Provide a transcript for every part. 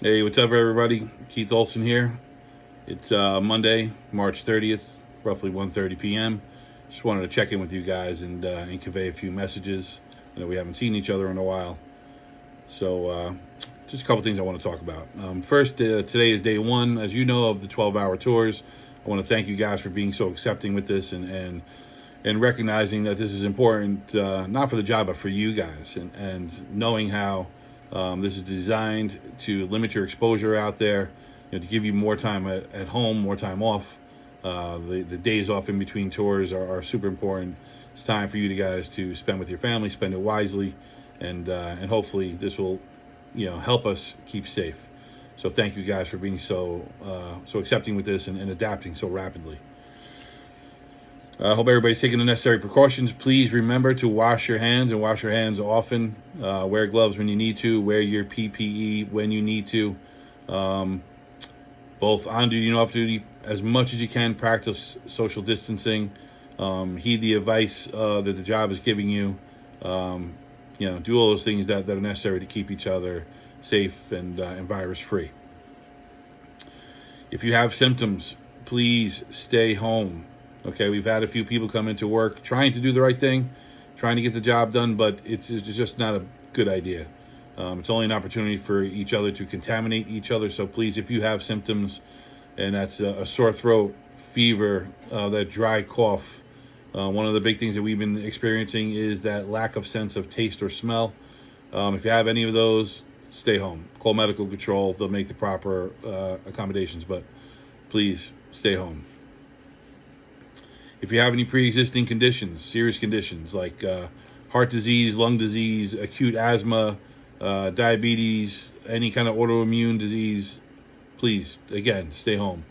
Hey, what's up, everybody? Keith Olson here. It's Monday, March 30th, roughly 1:30 p.m. Just wanted to check in with you guys and convey a few messages. I know we haven't seen each other in a while, so just a couple things I want to talk about. First, today is day one, as you know, of the 12-hour tours. I want to thank you guys for being so accepting with this and recognizing that this is important, not for the job, but for you guys, and knowing how this is designed to limit your exposure out there, to give you more time at home, more time off. The days off in between tours are super important. It's time for you guys to spend with your family, spend it wisely, and hopefully this will, help us keep safe. So thank you guys for being so accepting with this and adapting so rapidly. I hope everybody's taking the necessary precautions. Please remember to wash your hands and wash your hands often. Wear gloves when you need to. Wear your PPE when you need to. Both on duty and off duty, as much as you can, practice social distancing. Heed the advice that the job is giving you. Do all those things that are necessary to keep each other safe and virus free. If you have symptoms, please stay home. Okay, we've had a few people come into work trying to do the right thing, trying to get the job done, but it's just not a good idea. It's only an opportunity for each other to contaminate each other. So please, if you have symptoms, and that's a sore throat, fever, that dry cough, one of the big things that we've been experiencing is that lack of sense of taste or smell. If you have any of those, stay home. Call medical control. They'll make the proper accommodations, but please stay home. If you have any pre-existing conditions, serious conditions like heart disease, lung disease, acute asthma, diabetes, any kind of autoimmune disease, please, again, stay home.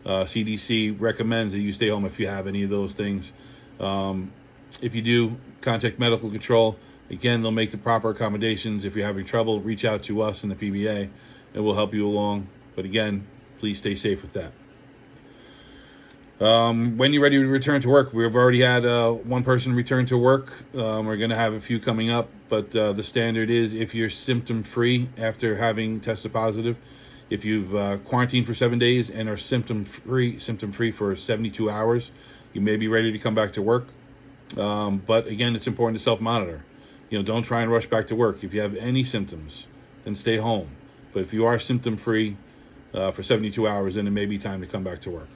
CDC recommends that you stay home if you have any of those things. If you do, contact medical control. Again, they'll make the proper accommodations. If you're having trouble, reach out to us in the PBA, and we'll help you along. But again, please stay safe with that. When you're ready to return to work, we've already had one person return to work. We're going to have a few coming up, but the standard is if you're symptom-free after having tested positive, if you've quarantined for 7 days and are symptom-free for 72 hours, you may be ready to come back to work. But again, it's important to self-monitor. Don't try and rush back to work. If you have any symptoms, then stay home. But if you are symptom-free for 72 hours, then it may be time to come back to work.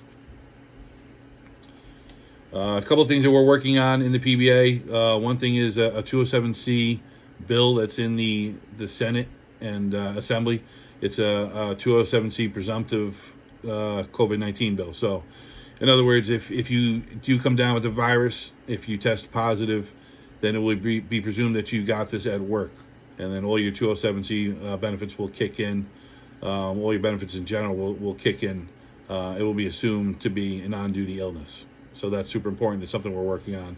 A couple of things that we're working on in the PBA. One thing is a 207C bill that's in the Senate and Assembly. It's a 207C presumptive COVID-19 bill. So, in other words, if you do come down with the virus, if you test positive, then it will be presumed that you got this at work. And then all your 207C benefits will kick in. All your benefits in general will kick in. It will be assumed to be an on-duty illness. So that's super important. It's something we're working on.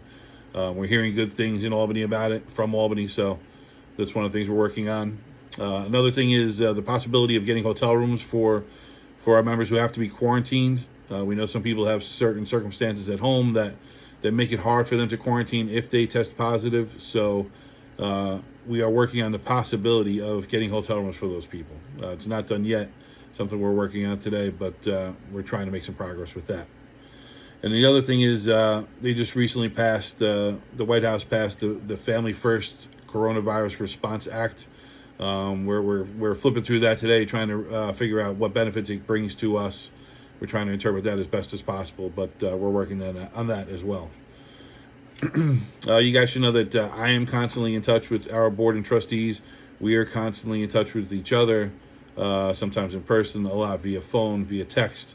We're hearing good things in Albany about it, from Albany, so that's one of the things we're working on. Another thing is the possibility of getting hotel rooms for our members who have to be quarantined. We know some people have certain circumstances at home that make it hard for them to quarantine if they test positive. So we are working on the possibility of getting hotel rooms for those people. It's not done yet, something we're working on today, but we're trying to make some progress with that. And the other thing is they just recently passed, the White House passed the Family First Coronavirus Response Act. We're flipping through that today, trying to figure out what benefits it brings to us. We're trying to interpret that as best as possible, but we're working on that as well. You guys should know that I am constantly in touch with our board and trustees. We are constantly in touch with each other, sometimes in person, a lot via phone, via text.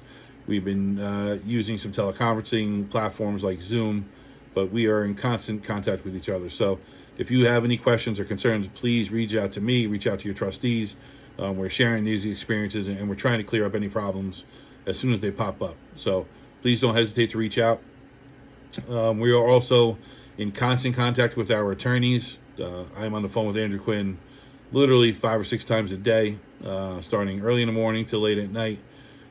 We've been using some teleconferencing platforms like Zoom, but we are in constant contact with each other. So if you have any questions or concerns, please reach out to me, reach out to your trustees. We're sharing these experiences, and we're trying to clear up any problems as soon as they pop up. So please don't hesitate to reach out. We are also in constant contact with our attorneys. I'm on the phone with Andrew Quinn literally 5 or 6 times a day, starting early in the morning till late at night.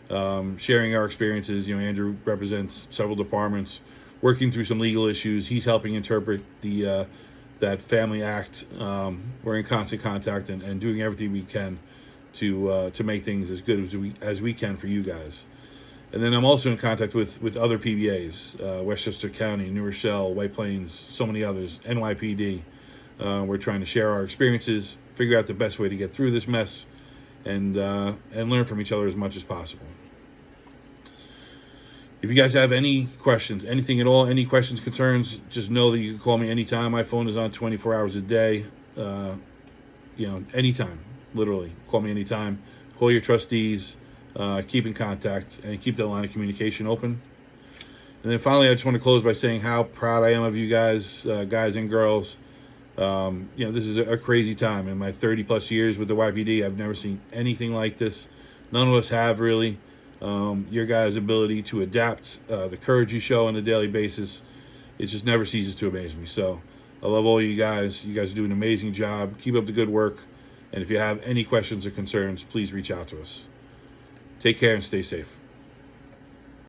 Sharing our experiences. Andrew represents several departments, working through some legal issues. He's helping interpret that Family Act. We're in constant contact and doing everything we can to make things as good as we can for you guys. And then I'm also in contact with other PBAs, Westchester County, New Rochelle, White Plains, so many others, NYPD. We're trying to share our experiences, figure out the best way to get through this mess, and learn from each other as much as possible. If you guys have any questions, anything at all, any questions, concerns, just know that you can call me anytime. My phone is on 24 hours a day. Anytime, literally. Call me anytime. Call your trustees. Keep in contact and keep that line of communication open. And then finally, I just want to close by saying how proud I am of you guys, guys and girls. This is a crazy time. In my 30 plus years with the YPD, I've never seen anything like this. None of us have, really. Your guys' ability to adapt, the courage you show on a daily basis, it just never ceases to amaze me. So I love all you guys. You guys do an amazing job. Keep up the good work. And if you have any questions or concerns, please reach out to us. Take care and stay safe.